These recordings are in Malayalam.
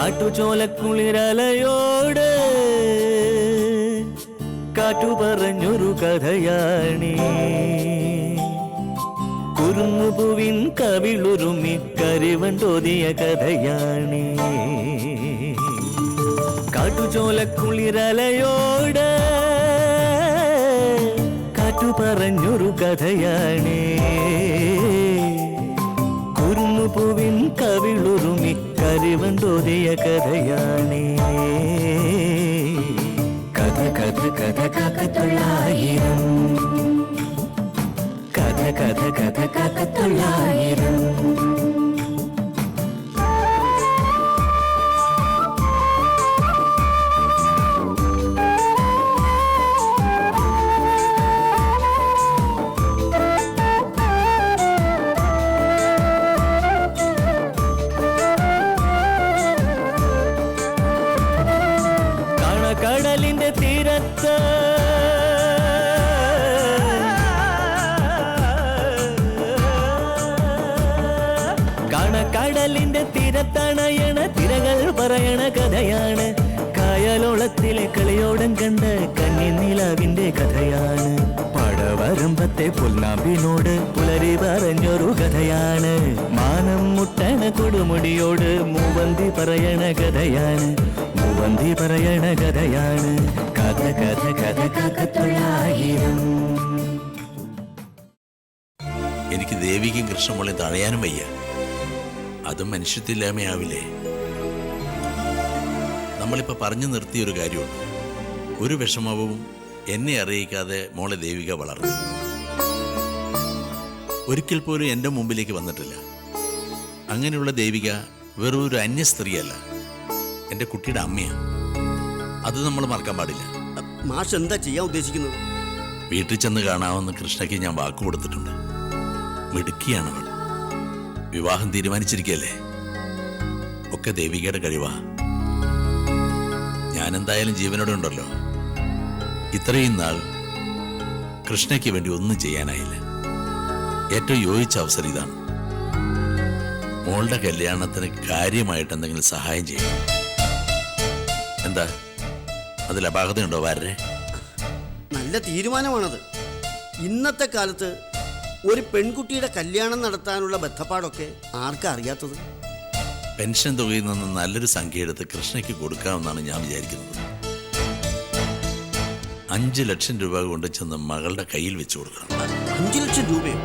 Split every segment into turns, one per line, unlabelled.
കാട്ടുചോലക്കുളിരലയോട് കാറ്റു പറഞ്ഞൊരു കഥയാണീ. കുരുന്നുപൂവിൻ കവിളുരുമി കരിവൻ തോതിയ കഥയാണീ. കാട്ടുചോലക്കുളിരലയോട് കാറ്റു പറഞ്ഞൊരു കഥയാണീ. കുരുന്നുപൂവിൻ കവിളുരുമി കരിവൻ തോതിയ കഥയാണീ. കഥ കഥ കഥ കാക്കത്തൊള്ളായിരം, കഥ കഥ കഥ കാക്കത്തൊള്ളായിരം. കടലിന്റെ തീരത്ത് കടലിന്റെ തീരത്തണയണ തിരകൾ പറയണ കഥയാണ്. കായലോളത്തിലെ കളിയോടം കണ്ട കന്നിനിലാവിന്റെ കഥയാണ്. പടവരമ്പത്തെ പുൽനാമ്പിനോട് പുലരി പറഞ്ഞൊരു കഥയാണ്. മാനം മുട്ടണ കൊടുമുടിയോട് മൂവന്തി പറയണ കഥയാണ്. മൂവന്തി പറയണ കഥയാണ്. കഥ കഥ കഥ കാക്കത്തൊള്ളായിരം.
എനിക്ക് ദേവിക്കും കൃഷ്ണമോളെ തടയാനും വയ്യ. അതും മനുഷ്യത്തില്ലായ്മയാവില്ലേ? നമ്മളിപ്പോൾ പറഞ്ഞു നിർത്തിയൊരു കാര്യമുണ്ട്. ഒരു വിഷമവും എന്നെ അറിയിക്കാതെ മോളെ ദേവിക വളർന്നു. ഒരിക്കൽ പോലും എൻ്റെ മുമ്പിലേക്ക് വന്നിട്ടില്ല. അങ്ങനെയുള്ള ദേവിക വെറും ഒരു അന്യ സ്ത്രീയല്ല, എൻ്റെ കുട്ടിയുടെ അമ്മയാണ്. അത് നമ്മൾ മറക്കാൻ പാടില്ല.
മാഷ് എന്താ ചെയ്യാൻ ഉദ്ദേശിക്കുന്നത്?
വീട്ടിൽ ചെന്ന് കാണാമെന്ന് കൃഷ്ണയ്ക്ക് ഞാൻ വാക്ക് കൊടുത്തിട്ടുണ്ട്. മിടുക്കിയാണവൾ. വിവാഹം തീരുമാനിച്ചിരിക്കല്ലേ. ഒക്കെ ദേവികയുടെ കഴിവാ. ഞാൻ എന്തായാലും ജീവനോടെ ഉണ്ടല്ലോ. ഇത്രയും നാൾ കൃഷ്ണയ്ക്ക് വേണ്ടി ഒന്നും ചെയ്യാനായില്ല. ഏറ്റവും യോജിച്ച അവസരം ഇതാണ്. മോളുടെ കല്യാണത്തിന് കാര്യമായിട്ട് എന്തെങ്കിലും സഹായം ചെയ്യണം. എന്താ അതിൽ അപാകതയുണ്ടോ വാരരെ?
നല്ല തീരുമാനമാണത്. ഇന്നത്തെ കാലത്ത് ഒരു പെൺകുട്ടിയുടെ കല്യാണം നടത്താനുള്ള ബന്ധപ്പാടൊക്കെ ആർക്കാ അറിയാത്തത്?
പെൻഷൻ തുകയിൽ നിന്ന് നല്ലൊരു സംഖ്യ എടുത്ത് കൃഷ്ണയ്ക്ക് കൊടുക്കാമെന്നാണ് ഞാൻ വിചാരിക്കുന്നത്. 5 ലക്ഷം രൂപ കൊണ്ട് ചെന്ന് മകളുടെ കയ്യിൽ വെച്ച് കൊടുക്കണം.
5 ലക്ഷം രൂപയോ?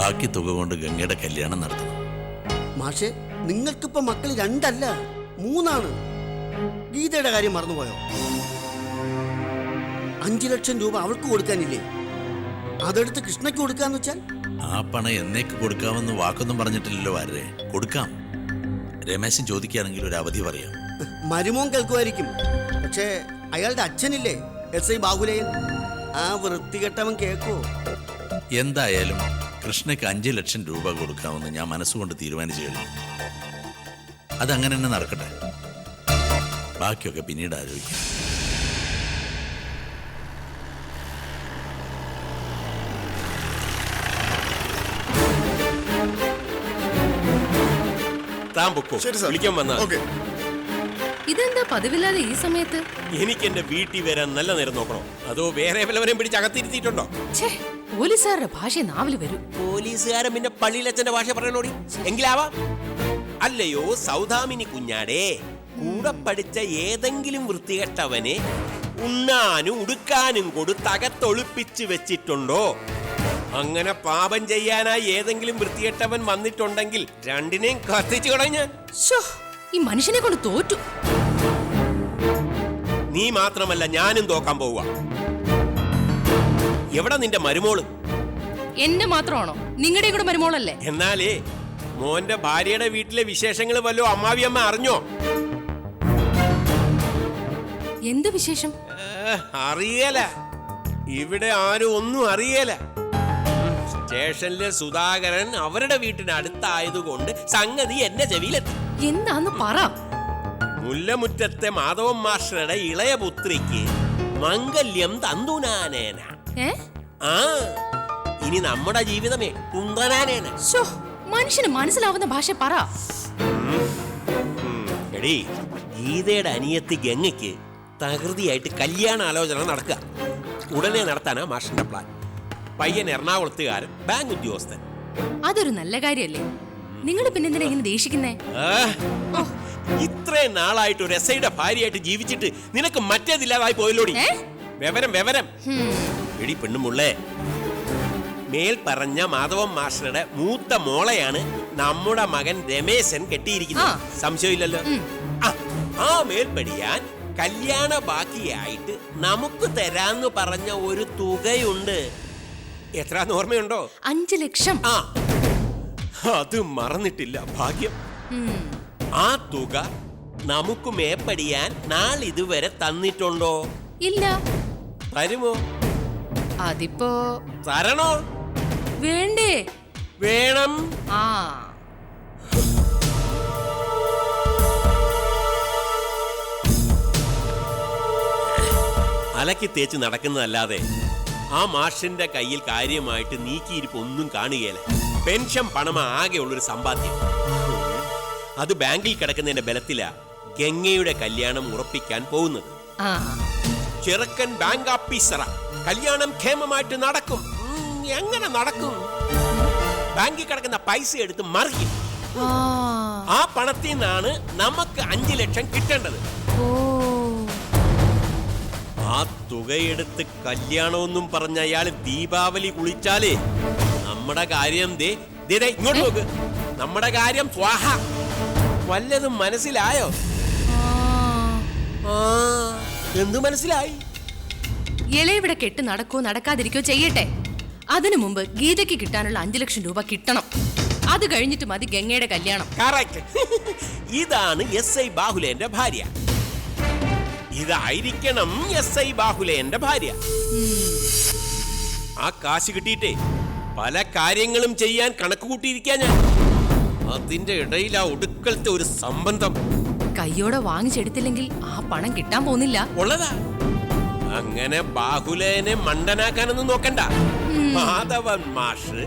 ബാക്കി തുക കൊണ്ട് ഗംഗയുടെ കല്യാണം നടത്തണം.
മാഷെ, നിങ്ങൾക്കിപ്പോ മക്കൾ 2 അല്ല 3 ഗീതയുടെ കാര്യം മറന്നുപോയോ? 5 ലക്ഷം രൂപ അവൾക്ക് കൊടുക്കാനില്ലേ? അതെടുത്ത് കൃഷ്ണയ്ക്ക് കൊടുക്കാന്ന് വെച്ചാൽ?
ആ പണം എന്നേക്ക് കൊടുക്കാമെന്ന് വാക്കൊന്നും പറഞ്ഞിട്ടില്ലല്ലോ വാരരെ. കൊടുക്കാം. രമേശൻ ചോദിക്കുകയാണെങ്കിൽ ഒരു അവധി പറയാം.
മരുമോൻ കേൾക്കുമായിരിക്കും. പക്ഷേ അയാളുടെ അച്ഛനില്ലേ SI ബാഹുലയൻ, ആ വൃത്തികെട്ടവൻ കേൾക്കോ?
എന്തായാലും കൃഷ്ണയ്ക്ക് 5 ലക്ഷം രൂപ കൊടുക്കാമെന്ന് ഞാൻ മനസ്സുകൊണ്ട് തീരുമാനിച്ചു കഴിഞ്ഞു. അതങ്ങനെ തന്നെ നടക്കട്ടെ. ബാക്കിയൊക്കെ പിന്നീട് ആലോചിക്കാം.
വിളിക്കാൻ വന്നാ
ഇതെന്താ പതിവില്ലാതെ ഈ സമയത്ത്?
എനിക്ക് എന്റെ വീട്ടിൽ വരാൻ നല്ല നേരം നോക്കണോ, അതോ വേറെ വല്ലവരെയും പിടിച്ച് അകത്തിരുത്തിയിട്ടുണ്ടോ?
പോലീസുകാരുടെ ഭാഷ നാവില് വരും.
പോലീസുകാരൻ പിന്നെ പള്ളിയിലച്ഛന്റെ ഭാഷ പറയണോടി എങ്കിലാവാ. അല്ലയോ സൗദാമിനി കുഞ്ഞാടേ, കൂടെ പഠിച്ച ഏതെങ്കിലും വൃത്തികെട്ടവനെ ഉണ്ണാനും ഉടുക്കാനും കൊടുത്തകത്തൊളിപ്പിച്ച് വെച്ചിട്ടുണ്ടോ? അങ്ങനെ പാപം ചെയ്യാനായി ഏതെങ്കിലും വൃത്തികെട്ടവൻ വന്നിട്ടുണ്ടെങ്കിൽ രണ്ടിനെയും കത്തിച്ചു കളഞ്ഞാൻ.
ഈ മനുഷ്യനെ കൊണ്ട് തോറ്റു.
നീ മാത്രമല്ല, ഞാനും തോക്കാൻ പോവുക. എവിടെ നിന്റെ മരുമോള്?
എന്റെ മാത്രമാണോ? നിങ്ങളുടെ കൂടെ മരുമോളല്ലേ?
എന്നാലേ മോന്റെ ഭാര്യയുടെ വീട്ടിലെ വിശേഷങ്ങൾ വല്ലോ അമ്മാവിയമ്മ അറിഞ്ഞോ?
എന്ത് വിശേഷം?
അറിയല. ഇവിടെ ആരും ഒന്നും അറിയല. സ്റ്റേഷനിലെ സുധാകരൻ അവരുടെ വീട്ടിന് അടുത്തായതുകൊണ്ട് സംഗതി എന്റെ ചെവിയിലെത്തി.
എന്താന്ന് പറ.
മുല്ലമുറ്റത്തെ മാധവൻ മാസ്റ്ററുടെ ഇളയ പുത്രിക്ക് മംഗല്യം തന്തുനാനേന. ആ, ഇനി നമ്മുടെ ജീവിതമേ കുന്തനാനേന.
മനുഷ്യന് മനസ്സിലാവുന്ന ഭാഷ പറ.
എടീ, ഗീതയുടെ അനിയത്തി ഗംഗയ്ക്ക് തകൃതിയായിട്ട് കല്യാണ ആലോചന നടക്കുക. ഉടനെ നടത്താനാ മാഷിന്റെ പ്ലാൻ. പയ്യൻ എറണാകുളത്തുകാരൻ, ബാങ്ക് ഉദ്യോഗസ്ഥൻ.
അതൊരു നല്ല കാര്യല്ലേ? നിങ്ങൾ പിന്നെന്തിനാ ഇങ്ങനെ ദേഷിക്കുന്നേ?
ഇത്രയും നാളായിട്ട് ഒരു എസ്ഐയുടെ ഭാര്യയായിട്ട് ജീവിച്ചിട്ട് നിനക്ക് മറ്റേതില്ലാതായി പോയല്ലോടി. വിവരം എടി പെണ്ണുമുള്ളേ, മേൽ പറഞ്ഞ മാധവൻ മാസ്റ്ററുടെ മൂത്ത മോളെയാണ് നമ്മുടെ മകൻ രമേശൻ കെട്ടിയിരിക്കുന്നത്. സംശയമില്ലല്ലോ. ആ മേൽപ്പടിയാൻ കല്യാണ ബാക്കിയായിട്ട് നമുക്ക് തരാന്ന് പറഞ്ഞ ഒരു തുകയുണ്ട്. എത്രാന്ന് ഓർമ്മയുണ്ടോ?
5 ലക്ഷം.
ആ, അത് മറന്നിട്ടില്ല. ഭാഗ്യം. ആ തുക നമുക്ക് മേപ്പടിയാൻ നാളിതുവരെ തന്നിട്ടുണ്ടോ?
ഇല്ല.
തരുമോ?
അതിപ്പോ
തരണോ?
വേണ്ടേ?
വേണം.
ആ,
അലക്കി തേച്ച് നടക്കുന്നതല്ലാതെ ആ മാഷിന്റെ കയ്യിൽ കാര്യമായിട്ട് നീക്കിയിരിപ്പ് ഒന്നും കാണുകയില്ല. പെൻഷൻ പണം ആകെയുള്ളൊരു സമ്പാദ്യം. അത് ബാങ്കിൽ കിടക്കുന്നതിന്റെ ബലത്തിലാ ഗംഗയുടെ കല്യാണം ഉറപ്പിക്കാൻ പോകുന്നത്. ചെറുക്കൻ ബാങ്ക് ഓഫീസറാ. കല്യാണം ക്ഷേമമായിട്ട് നടക്കും. എങ്ങനെ നടക്കും? ബാങ്കിൽ കിടക്കുന്ന പൈസ എടുത്ത് മറിക്കും. ആ പണത്തിൽ നിന്നാണ് നമുക്ക് 5 ലക്ഷം കിട്ടേണ്ടത്. ആ തുകയെടുത്ത് കല്യാണമെന്നും പറഞ്ഞ അയാള് ദീപാവലി കുളിച്ചാലേ നമ്മുടെ കാര്യം ഇങ്ങോട്ട് നോക്ക്. നമ്മുടെ കാര്യം സ്വാഹ. വല്ലതും മനസ്സിലായോ? എന്തു മനസ്സിലായി?
ഇളയുടെ കെട്ട് നടക്കോ നടക്കാതിരിക്കോ ചെയ്യട്ടെ. അതിനു മുമ്പ് ഗീതയ്ക്ക് കിട്ടാനുള്ള 5 ലക്ഷം രൂപ കിട്ടണം. അത് കഴിഞ്ഞിട്ട് മതി ഗംഗയുടെ കല്യാണം.
ഇതാണ് SI ബാഹുലേന്റെ ഭാര്യ. ഇതായിരിക്കണം SI ബാഹുലേന്റെ ഭാര്യ. ആ കാശ് കിട്ടിയിട്ടേ പല കാര്യങ്ങളും ചെയ്യാൻ കണക്ക് കൂട്ടിയിരിക്കാ ഞാൻ. അതിന്റെ ഇടയിൽ ആ ഒടുക്കലത്തെ ഒരു സംബന്ധം
കയ്യോടെ വാങ്ങിച്ചെടുത്തില്ലെങ്കിൽ ആ പണം കിട്ടാൻ പോകുന്നില്ല.
ഉള്ളതാ. അങ്ങനെ ബാഹുലേനെ മണ്ടനാക്കാനൊന്നും നോക്കണ്ട. മാധവൻ മാഷ്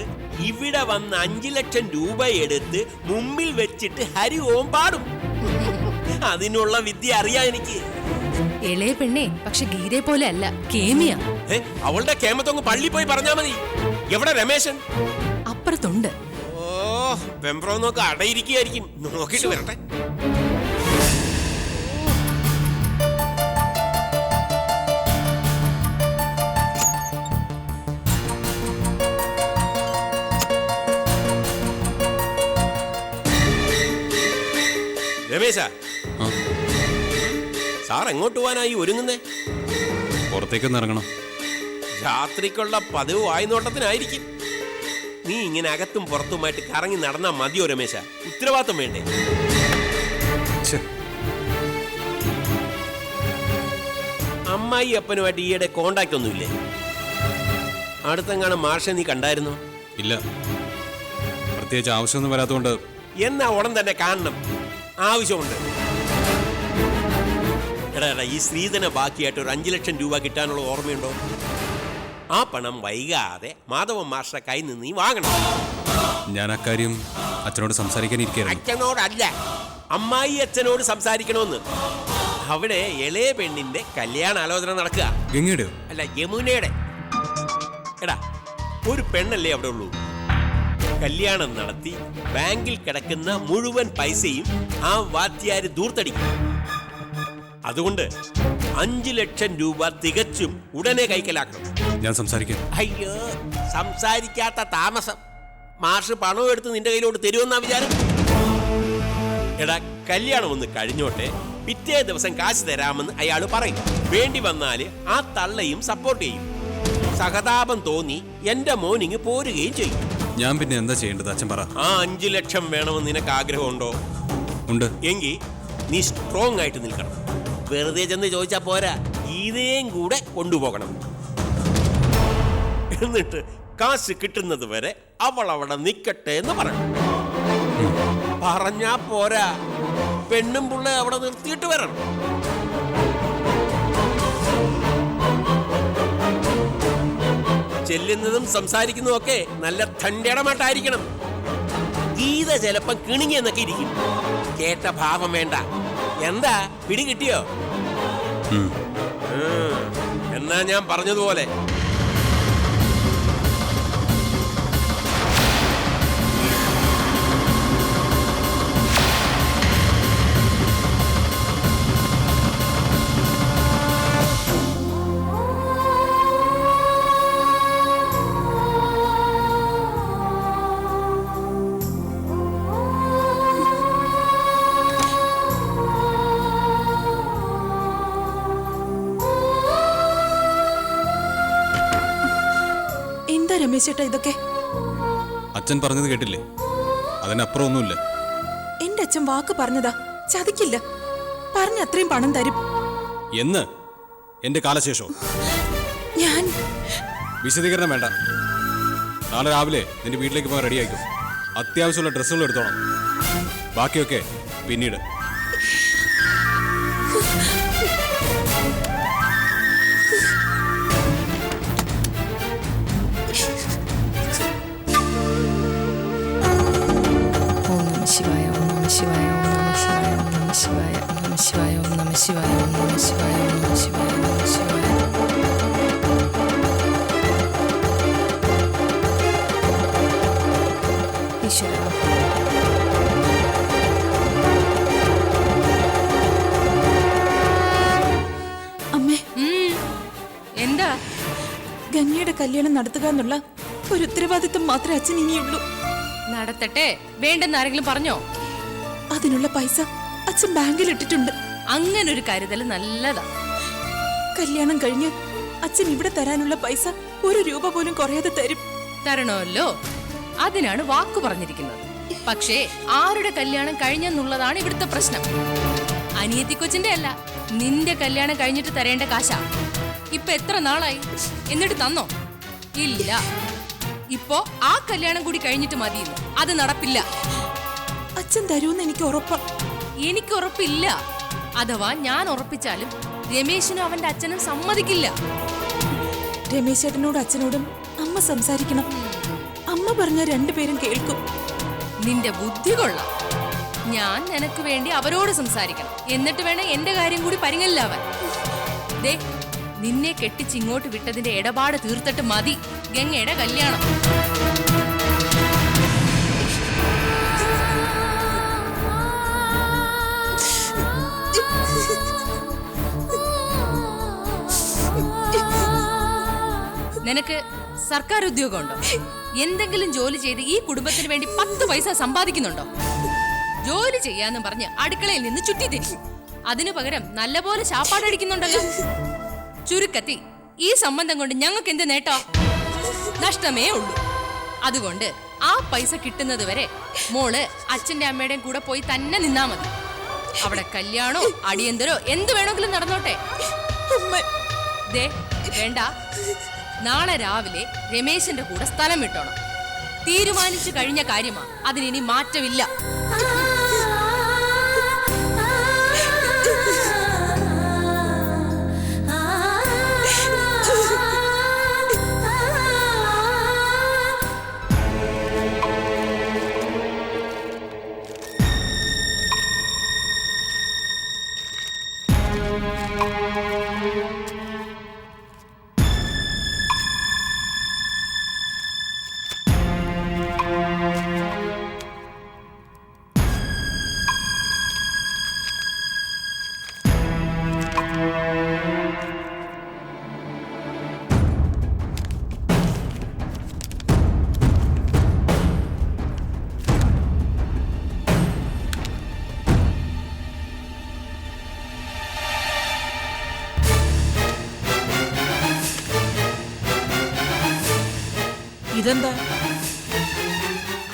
ഇവിടെ വന്ന് 5 ലക്ഷം രൂപ എടുത്ത് മുമ്പിൽ വെച്ചിട്ട് ഹരി ഓം പാടും. അതിനുള്ള വിദ്യ അറിയാം എനിക്ക്.
ഇളയ പെണ്ണെ പക്ഷെ ഗീതയെ പോലെ അല്ല, കേമിയാ.
അവളുടെ കേമത്തൊന്ന് പള്ളി പോയി പറഞ്ഞാ മതി. എവിടെ രമേശൻ?
അപ്പുറത്തുണ്ട്.
ഓ, വെമ്പ്രോ നോക്ക് അടയിരിക്കുകയായിരിക്കും. നോക്കിട്ട് വരട്ടെ. രമേശ, സാർ എങ്ങോട്ട് പോവാനായി ഒരുങ്ങുന്നേ?
പുറത്തേക്കൊന്ന് ഇറങ്ങണം.
രാത്രിക്കുള്ള പതിവ് വായ്നോട്ടത്തിനായിരിക്കും. നീ ഇങ്ങനെ അകത്തും പുറത്തുമായിട്ട് കറങ്ങി നടന്നാ മതിയോ രമേശ? ഉത്തരവാദിത്തം വേണ്ടേ? അമ്മായി അപ്പനുമായിട്ട് ഈയിടെ കോണ്ടാക്ട് ഒന്നുമില്ലേ? അടുത്തെങ്ങാനും മാഷെ നീ കണ്ടായിരുന്നോ?
ഇല്ല, പ്രത്യേകിച്ച് ആവശ്യമൊന്നും വരാത്തതുകൊണ്ട്.
എന്നാ ഉടൻ തന്നെ കാണണം. ആവശ്യമുണ്ട്. എടാ, ഈ സ്ത്രീധന ബാക്കിയായിട്ട് ഒരു 5 ലക്ഷം രൂപ കിട്ടാനുള്ള ഓർമ്മയുണ്ടോ? ആ പണം വൈകാതെ മാധവൻ മാസ്റ്റർ കയ്യിൽ നിന്ന് നീ വാങ്ങണം.
ഞാൻ അക്കാര്യം അച്ഛനോട് സംസാരിക്കാനിരിക്കുകയായിരുന്നു.
അച്ഛനോടല്ല, അമ്മായി അച്ഛനോട് സംസാരിക്കണമെന്ന്. അവിടെ ഇളയ പെണ്ണിന്റെ കല്യാണ ആലോചന നടക്കുക.
ഗംഗയുടെയോ?
അല്ല, യമുനയുടെ. എടാ, ഒരു പെണ്ണല്ലേ അവിടെ ഉള്ളൂ. കല്യാണം നടത്തി ബാങ്കിൽ കിടക്കുന്ന മുഴുവൻ പൈസയും ആ വാത്യാര് ദൂർത്തടിക്കും. അതുകൊണ്ട് 5 ലക്ഷം രൂപ തികച്ചും ഉടനെ കൈക്കലാക്കണം.
ഞാൻ സംസാരിക്കാം.
അയ്യോ, സംസാരിക്കാത്ത താമസം. മാഷ് പണം എടുത്ത് നിന്റെ കയ്യിലോട്ട് തരുമെന്നാ വിചാരം? എടാ, കല്യാണം ഒന്ന് കഴിഞ്ഞോട്ടെ, പിറ്റേ ദിവസം കാശ് തരാമെന്ന് അയാൾ പറയും. വേണ്ടി വന്നാല് ആ തള്ളയും സപ്പോർട്ട് ചെയ്യും. സഹതാപം തോന്നി എന്റെ മോനിങ് പോരുകയും ചെയ്യും.
ഞാൻ പിന്നെ എന്താ ചെയ്യേണ്ടത് അച്ഛൻ പറ.
ആ 5 ലക്ഷം വേണമെന്ന് നിനക്ക് ആഗ്രഹമുണ്ടോ?
ഉണ്ട്.
എങ്കിൽ നീ സ്ട്രോങ് ആയിട്ട് നിൽക്കണം. വെറുതെ ചെന്ന് ചോദിച്ചാ പോരാ, ഇതേം കൂടെ കൊണ്ടുപോകണം. എന്നിട്ട് കാശ് കിട്ടുന്നത് വരെ അവൾ അവിടെ നിൽക്കട്ടെ എന്ന് പറയണം. പറഞ്ഞാ പോരാ, പെണ്ണും പുള്ള അവിടെ നിർത്തിയിട്ട് വരണം. ചെല്ലുന്നതും സംസാരിക്കുന്നതും ഒക്കെ നല്ല തൻ്റെടമായിട്ടായിരിക്കണം. ഗീത ചിലപ്പം കിണിങ്ങിയെന്നൊക്കെ ഇരിക്കും. കേട്ട ഭാവം വേണ്ട. എന്താ പിടി കിട്ടിയോ? എന്നാ ഞാൻ പറഞ്ഞതുപോലെ.
രമേശ് ചേട്ടാ ഇതൊക്കെ?
അച്ഛൻ പറഞ്ഞത് കേട്ടില്ലേ? അതിനപ്പുറം ഒന്നുമില്ല.
എന്റെ അച്ഛൻ വാക്ക് പറഞ്ഞതാ, ചതിക്കില്ല. പറഞ്ഞ അത്രയും പണം തരും.
എന്ന് എന്റെ കാലശേഷോ?
ഞാൻ
വിശദീകരണം വേണ്ട. നാളെ രാവിലെ നിന്റെ വീട്ടിലേക്ക് പോകാൻ റെഡി ആയിക്കും. അത്യാവശ്യമുള്ള ഡ്രസ്സുകൾ എടുത്തോണം. ബാക്കിയൊക്കെ പിന്നീട്.
ശിവായ ഓം നമഃ ശിവായ ഓം നമഃ ശിവായ ഓം നമഃ ശിവായ ഓം നമഃ ശിവായ ഓം നമഃ ശിവായ ഓം നമഃ ശിവായ ഓം നമഃ ശിവായ ഓം നമഃ ശിവായ. ഈശ്വര
അമ്മേ,
എന്താ?
ഗംഗയുടെ കല്യാണം നടത്തുക എന്നുള്ള ഒരു ഉത്തരവാദിത്വം മാത്രമേ അച്ഛൻ ഇനിയുള്ളൂ.
നടത്തട്ടെ. വേണ്ടെന്ന് ആരെങ്കിലും പറഞ്ഞോ?
അതിനുള്ള പൈസ അച്ഛൻ ബാങ്കിൽ ഇട്ടിട്ടുണ്ട്.
അങ്ങനൊരു കരുതൽ നല്ലതാ.
കല്യാണം കഴിഞ്ഞ് അച്ഛൻ ഇവിടെ തരാനുള്ള പൈസ 1 രൂപ പോലും കുറയാതെ തരും.
തരണമല്ലോ, അതിനാണ് വാക്കു പറഞ്ഞിരിക്കുന്നത്. പക്ഷേ ആരുടെ കല്യാണം കഴിഞ്ഞെന്നുള്ളതാണ് ഇവിടുത്തെ പ്രശ്നം. അനിയത്തി കൊച്ചിന്റെ അല്ല, നിന്റെ കല്യാണം കഴിഞ്ഞിട്ട് തരേണ്ട കാശാ. ഇപ്പൊ എത്ര നാളായി? എന്നിട്ട് തന്നോ? ഇല്ല. ഇപ്പോ ആ കല്യാണം കൂടി കഴിഞ്ഞിട്ട് മതിയെന്ന്. അത് നടപ്പില്ല.
അച്ഛൻ തരൂന്ന് എനിക്ക് ഉറപ്പാ.
എനിക്ക് ഉറപ്പില്ല. അഥവാ ഞാൻ ഉറപ്പിച്ചാലും രമേശിനും അവന്റെ അച്ഛനും സമ്മതിക്കില്ല.
രമേശ് ചേട്ടനോടും അച്ഛനോടും അമ്മ സംസാരിക്കണം. അമ്മ പറഞ്ഞ രണ്ടുപേരും കേൾക്കും.
നിന്റെ ബുദ്ധി കൊള്ളാം. ഞാൻ നിനക്ക് വേണ്ടി അവരോട് സംസാരിക്കണം. എന്നിട്ട് വേണം എന്റെ കാര്യം കൂടി പരിങ്ങലിലാവാൻ. ദേ, നിന്നെ കെട്ടിച്ചിങ്ങോട്ട് വിട്ടതിന്റെ ഇടപാട് തീർത്തിട്ട് മതി ഗംഗയുടെ കല്യാണം. നിനക്ക് സർക്കാർ ഉദ്യോഗമുണ്ടോ? എന്തെങ്കിലും ജോലി ചെയ്ത് ഈ കുടുംബത്തിന് വേണ്ടി 10 പൈസ സമ്പാദിക്കുന്നുണ്ടോ? ജോലി ചെയ്യാന്ന് പറഞ്ഞ് അടുക്കളയിൽ നിന്ന് ചുറ്റിത്തിരിക്കും. അതിനു പകരം നല്ലപോലെ ശാപ്പാടടിക്കുന്നുണ്ടല്ലോ. ചുരുക്കത്തി ഈ സംബന്ധം കൊണ്ട് ഞങ്ങൾക്ക് എന്ത് നേട്ടോ? നഷ്ടമേ ഉള്ളൂ. അതുകൊണ്ട് ആ പൈസ കിട്ടുന്നത് വരെ മോള് അച്ഛന്റെ അമ്മയുടെയും കൂടെ പോയി തന്നെ നിന്നാ മതി. അവിടെ കല്യാണോ അടിയന്തരോ എന്ത് വേണമെങ്കിലും നടന്നോട്ടെ. ദേ, വേണ്ട. നാളെ രാവിലെ രമേശന്റെ കൂടെ സ്ഥലം വിട്ടോണം. തീരുമാനിച്ചു കഴിഞ്ഞ കാര്യമാ, അതിനി മാറ്റമില്ല.
ഇതെന്താ?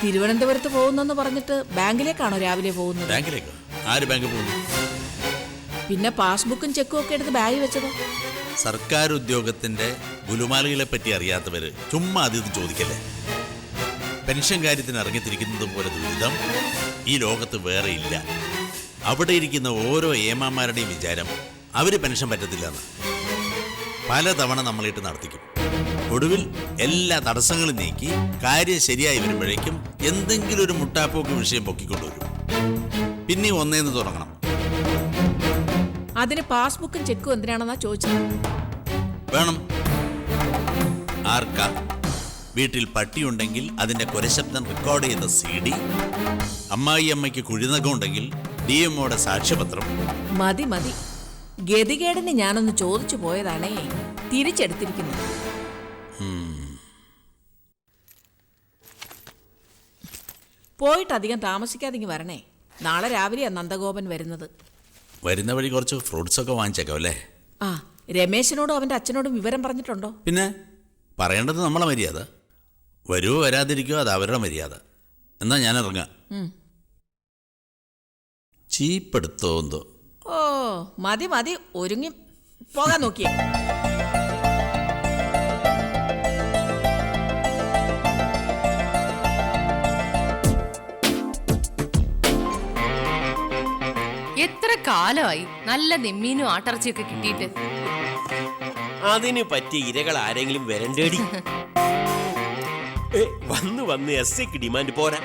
തിരുവനന്തപുരത്ത് പോകുന്നെന്ന് പറഞ്ഞിട്ട് ബാങ്കിലേക്കാണോ രാവിലെ പോകുന്നത്?
ബാങ്കിലേക്കോ? ആര് ബാങ്കിൽ പോകുന്നു?
പിന്നെ പാസ്ബുക്കും ചെക്കും ഒക്കെ എടുത്ത് ബാഗിൽ വെച്ചതോ?
സർക്കാർ ഉദ്യോഗത്തിന്റെ ഗുലുമാലുകളെ പറ്റി അറിയാത്തവര് ചുമ്മാ അത് ചോദിക്കല്ലേ. പെൻഷൻ കാര്യത്തിന് ഇറങ്ങിത്തിരിക്കുന്നത് പോലെ ദുരിതം ഈ ലോകത്ത് വേറെ ഇല്ല. അവിടെ ഇരിക്കുന്ന ഓരോ ഏമാന്മാരുടെയും വിചാരം അവര് പെൻഷൻ പറ്റത്തില്ലെന്ന്. പലതവണ നമ്മളിട്ട് നടത്തിക്കും. ഒടുവിൽ എല്ലാ തടസ്സങ്ങളും നീക്കി കാര്യം ശരിയായി വരുമ്പോഴേക്കും എന്തെങ്കിലും ഒരു മുട്ടാപ്പോക്ക് വിഷയം പൊക്കിക്കൊണ്ടുവരും. പിന്നെ ഒന്നേന്ന് തുടങ്ങണം.
അതിന് പാസ്ബുക്കും ചെക്കും എന്തിനാണെന്നാ ചോദിച്ചത്.
വേണം. ആർക്കാ? വീട്ടിൽ പട്ടിയുണ്ടെങ്കിൽ അതിന്റെ കുരശബ്ദം റെക്കോർഡ് ചെയ്ത CD, അമ്മായിയമ്മയ്ക്ക് കുഴിനകം ഉണ്ടെങ്കിൽ DMOയുടെ സാക്ഷ്യപത്രം.
മതി മതി, ഗതികേടിന് ഞാനൊന്ന് ചോദിച്ചു പോയതാണേ, തിരിച്ചെടുത്തിരിക്കുന്നു. പോയിട്ട് അധികം താമസിക്കാതെ വരണേ. നാളെ രാവിലെയാ നന്ദഗോപൻ വരുന്നത്.
വരുന്ന വഴി കുറച്ച് ഫ്രൂട്ട്സ് ഒക്കെ വാങ്ങിച്ചേക്കാം അല്ലേ?
ആ, രമേശനോടും അവന്റെ അച്ഛനോടും വിവരം പറഞ്ഞിട്ടുണ്ടോ?
പിന്നെ പറയേണ്ടത് നമ്മളെ മര്യാദ. വരുവോ വരാതിരിക്കോ അത് അവരുടെ മര്യാദ. എന്നാ ഞാൻ ഇറങ്ങാം. ചീപ്പെടുത്തോന്തോ.
ഓ മതി മതി, ഒരുങ്ങി പോകാൻ നോക്കിയേ.
എത്ര കാലമായി നല്ല നെമ്മീനും ആട്ടിറച്ചിയൊക്കെ കിട്ടിയിട്ട്.
അതിന് പറ്റിയ ഇരകൾ ആരെങ്കിലും വരണ്ടേടി. വന്ന് വന്ന് SIക്ക് ഡിമാൻഡ് പോരാ.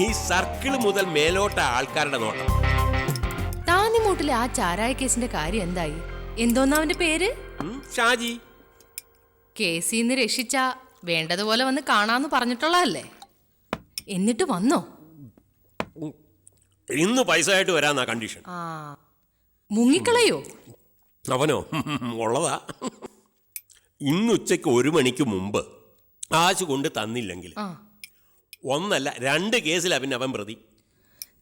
ഈ സർക്കിൾ മുതൽ മേലോട്ട ആൾക്കാരുടെ നോട്ടം.
താന്നിമൂട്ടിലെ ആ ചാരായ കേസിന്റെ കാര്യം എന്തായി? എന്തോന്നാ അവന്റെ പേര്?
ഷാജി.
കേസിന്ന് രക്ഷിച്ച വേണ്ടതുപോലെ വന്ന് കാണാന്ന് പറഞ്ഞിട്ടുള്ളതല്ലേ? എന്നിട്ട് വന്നോ?
ഇന്ന് പൈസ ആയിട്ട് വരാന്നാ കണ്ടീഷൻ.
ആ, മുങ്ങിക്കളയോ?
അവനോ ഉള്ളതാ. ഇന്ന് ഉച്ചയ്ക്ക് 1 മണിക്ക് മുമ്പ് കാശ് കൊണ്ട് തന്നില്ലെങ്കിൽ ഒന്നല്ല 2 കേസിൽ അവൻ പ്രതി.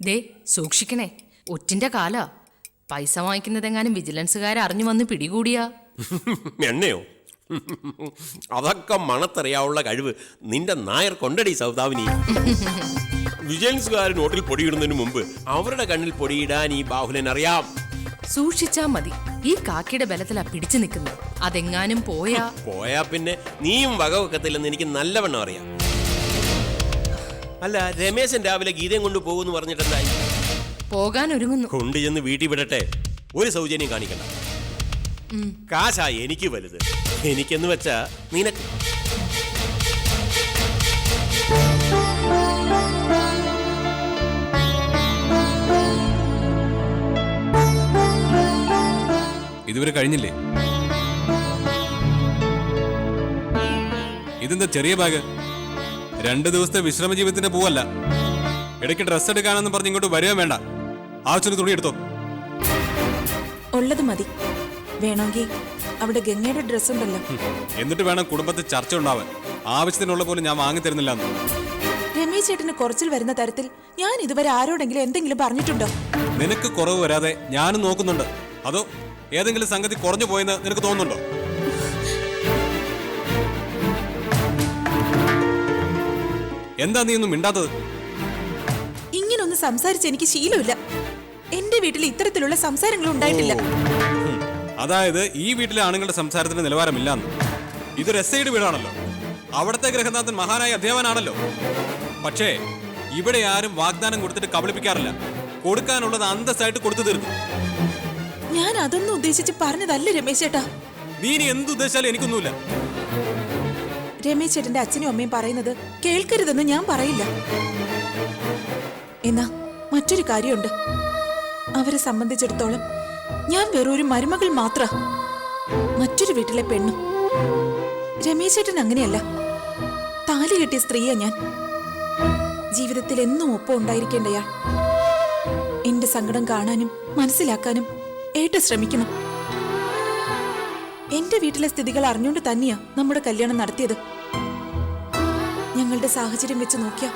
ദേ സൂക്ഷിക്കണേ, ഒറ്റിന്റെ കാല. പൈസ വാങ്ങിക്കുന്നതെങ്ങാനും വിജിലൻസുകാരെ അറിഞ്ഞു വന്ന് പിടികൂടിയാ.
എണ്ണയോ? അതൊക്കെ മണത്തറിയാവുള്ള കഴിവ് നിന്റെ നായർ കൊണ്ടടി സൗദാവിനി. വിജിലൻസുകാർ നോട്ടിൽ പൊടിയിടുന്നതിന് മുമ്പ് അവരുടെ കണ്ണിൽ പൊടിയിടാൻ ഈ ബാഹുലൻ അറിയാം.
സൂക്ഷിച്ചാ മതി. ഈ കാക്കയുടെ ബലത്തിലാ പിടിച്ചു നിൽക്കുന്നത്. അതെങ്ങാനും പോയാ
പിന്നെ നീയും വകവെക്കത്തില്ലെന്ന് എനിക്ക് നല്ലവണ്ണം അറിയാം. അല്ല, രമേശൻ രാവിലെ ഗീതയും കൊണ്ട് പോകുമെന്ന് പറഞ്ഞിട്ടെന്തായി?
പോകാൻ ഒരുങ്ങുന്നു.
കൊണ്ട് ചെന്ന് വീട്ടിൽ വിടട്ടെ, ഒരു സൗജന്യം കാണിക്കണ്ട. കാശാ എനിക്ക് വലുത്. എനിക്കെന്ന് വെച്ചാ നിനക്ക്.
ഇതുവരെ കഴിഞ്ഞില്ലേ? ഇതെന്താ ചെറിയ ബാഗ്? 2 ദിവസത്തെ വിശ്രമ ജീവിതത്തിന്റെ പോവല്ല. ഇടയ്ക്ക് ഡ്രസ്സ് എടുക്കാനെന്ന് പറഞ്ഞ് ഇങ്ങോട്ട് വരുവാൻ വേണ്ട. ആവശ്യത്തിന് തുണി എടുത്തോ.
ഉള്ളത് മതി. വേണമെങ്കിൽ അവിടെ ഗംഗയുടെ ഡ്രസ് ഉണ്ടല്ലോ.
എന്നിട്ട് വേണം കുടുംബത്തിൽ ചർച്ച ഉണ്ടാവാൻ. ആവശ്യത്തിനുള്ള പോലും ഞാൻ വാങ്ങി തരുന്നില്ല.
രമേശ് ചേട്ടന് കുറച്ചിൽ വരുന്ന തരത്തിൽ ഞാൻ ഇതുവരെ ആരോടെങ്കിലും എന്തെങ്കിലും പറഞ്ഞിട്ടുണ്ടോ?
നിനക്ക് കുറവ് വരാതെ ഞാനും നോക്കുന്നുണ്ട്. അതോ ഏതെങ്കിലും സംഗതി കുറഞ്ഞു പോയെന്ന് നിനക്ക് തോന്നുന്നുണ്ടോ? എന്താ നീ ഒന്നും മിണ്ടാത്തത്?
ഇങ്ങനൊന്ന് സംസാരിച്ച് എനിക്ക് ശീലമില്ല. എന്റെ വീട്ടിൽ ഇത്തരത്തിലുള്ള സംസാരങ്ങൾ ഉണ്ടായിട്ടില്ല.
അതായത് ഈ വീട്ടിലെ ആണുങ്ങളുടെ സംസാരത്തിന് നിലവാരമില്ലാന്ന്. ഇതൊരു SIയുടെ വീടാണല്ലോ. അവിടുത്തെ ഗ്രഹനാഥൻ മഹാനായ അധ്യാപനാണല്ലോ. പക്ഷേ ഇവിടെ ആരും വാഗ്ദാനം കൊടുത്തിട്ട് കബളിപ്പിക്കാറില്ല. കൊടുക്കാനുള്ളത് അന്തസ്സായിട്ട് കൊടുത്തു തീർക്കും.
ഞാൻ അതൊന്നും ഉദ്ദേശിച്ച് പറഞ്ഞതല്ല രമേശ് ചേട്ടാ.
നീ ഇനി എന്തുദ്ദേശിച്ചാലും എനിക്കൊന്നുമില്ല.
രമേശ് ചേട്ടന്റെ അച്ഛനും അമ്മയും പറയുന്നത് കേൾക്കരുതെന്ന് ഞാൻ പറയില്ല. എന്നാ മറ്റൊരു കാര്യമുണ്ട്. അവരെ സംബന്ധിച്ചിടത്തോളം ഞാൻ വെറൊരു മരുമകൾ മാത്ര, മറ്റൊരു വീട്ടിലെ പെണ്ണും. രമേശ് ചേട്ടൻ അങ്ങനെയല്ല. താലി കെട്ടിയ സ്ത്രീയാ ഞാൻ. ജീവിതത്തിൽ എന്നും ഒപ്പം ഉണ്ടായിരിക്കേണ്ടയാൾ. എന്റെ സങ്കടം കാണാനും മനസ്സിലാക്കാനും ഏട്ടൻ ശ്രമിക്കണം. എന്റെ വീട്ടിലെ സ്ഥിതികൾ അറിഞ്ഞുകൊണ്ട് തന്നെയാ നമ്മുടെ കല്യാണം നടത്തിയത്. ഞങ്ങളുടെ സാഹചര്യം വെച്ച് നോക്കിയാ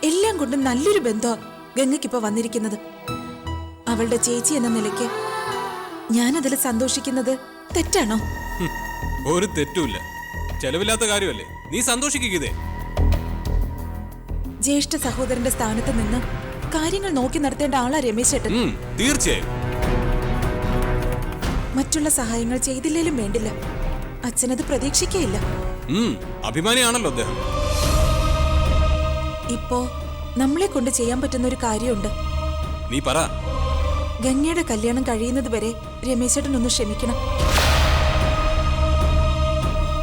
എല്ലാം കൊണ്ടും നല്ലൊരു ബന്ധമാ ഗംഗയ്ക്കിപ്പോ വന്നിരിക്കുന്നത്. അവളുടെ ചേച്ചി എന്ന നിലയ്ക്ക് ഞാനതിൽ സന്തോഷിക്കുന്നത് തെറ്റാണോ?
ഒരു തെറ്റുമില്ല. ചെലവില്ലാത്ത കാര്യമല്ലേ. നീ സന്തോഷിക്കേ.
ജ്യേഷ്ഠ സഹോദരന്റെ സ്ഥാനത്ത് നിന്ന് കാര്യങ്ങൾ നോക്കി നടത്തേണ്ട ആളാ രമേശ് ചേട്ടൻ.
തീർച്ചയായും.
മറ്റുള്ള സഹായങ്ങൾ ചെയ്തില്ലേലും വേണ്ടില്ല. അച്ഛനത് പ്രതീക്ഷിക്കുകയില്ല.
അഭിമാനിയാണല്ലോ അദ്ദേഹം.
ഇപ്പോ നമ്മളെ കൊണ്ട് ചെയ്യാൻ പറ്റുന്ന ഒരു കാര്യമുണ്ട്.
നീ പറ.
ഗംഗയുടെ കല്യാണം കഴിയുന്നത് വരെ രമേശ് ചേട്ടൻ ഒന്ന് ക്ഷമിക്കണം.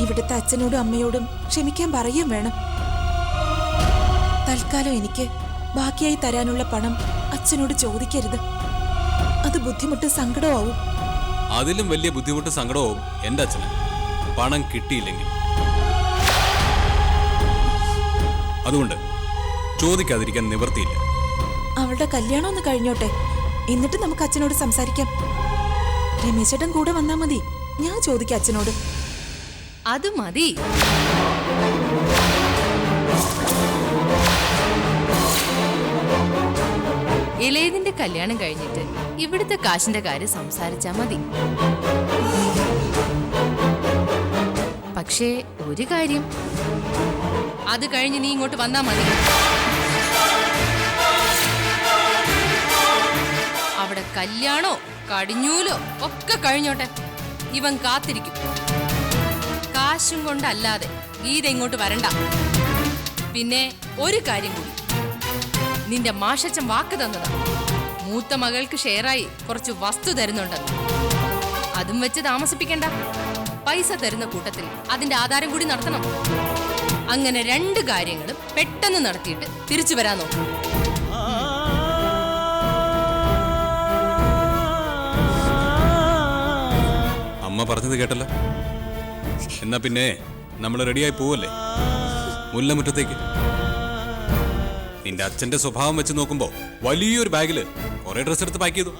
ഇവിടുത്തെ അച്ഛനോടും അമ്മയോടും ക്ഷമിക്കാൻ പറയുകയും വേണം. തൽക്കാലം എനിക്ക് ബാക്കിയായി തരാനുള്ള പണം അച്ഛനോട് ചോദിക്കരുത്. അത് ബുദ്ധിമുട്ട് സങ്കടമാവും.
അതിലും വലിയ ബുദ്ധിമുട്ട് സങ്കടവും എൻ്റെ അച്ഛന് പണം കിട്ടിയില്ലെങ്കിൽ. അതുകൊണ്ട് ചോദിക്കാതിരിക്കാൻ നിവർത്തിയില്ല.
അവളുടെ കല്യാണം ഒന്ന് കഴിഞ്ഞോട്ടെ, എന്നിട്ട് നമുക്ക് അച്ഛനോട് സംസാരിക്കാം. രമേശേട്ടൻ കൂടെ വന്നാ മതി. ഞാൻ ചോദിക്കാം അച്ഛനോട്.
അത് മതി. ഇളയതിന്റെ കല്യാണം കഴിഞ്ഞിട്ട് ഇവിടുത്തെ കാശിന്റെ കാര്യം സംസാരിച്ചാ മതി. പക്ഷേ ഒരു കാര്യം, അത് കഴിഞ്ഞ് നീ ഇങ്ങോട്ട് വന്നാ മതി. അവിടെ കല്യാണോ കടിഞ്ഞൂലോ ഒക്കെ കഴിഞ്ഞോട്ടെ, ഇവൻ കാത്തിരിക്കും. കാശും കൊണ്ടല്ലാതെ ഗീത ഇങ്ങോട്ട് വരണ്ട. പിന്നെ ഒരു കാര്യം കൂടി, നിന്റെ മാഷച്ചൻ വാക്ക് തന്നതാ, മൂത്ത മകൾക്ക് ഷെയറായി കുറച്ച് വസ്തു തരുന്നുണ്ടെന്ന്. അതും വെച്ച് താമസിപ്പിക്കണ്ട. പൈസ തരുന്ന കൂട്ടത്തിൽ അതിന്റെ ആധാരം കൂടി നടത്തണം. അങ്ങനെ 2 കാര്യങ്ങളും പെട്ടെന്ന് നടത്തിയിട്ട് തിരിച്ചു വരാൻ നോക്കും.
അമ്മ പറഞ്ഞത് കേട്ടല്ലോ. എന്നാ പിന്നെ നമ്മൾ റെഡിയായി പോവല്ലേ മുല്ലമുറ്റത്തേക്ക്? നിന്റെ അച്ഛന്റെ സ്വഭാവം വെച്ച് നോക്കുമ്പോ വലിയൊരു ബാഗില് കുറെ ഡ്രസ് എടുത്ത് പാക്ക് ചെയ്തു.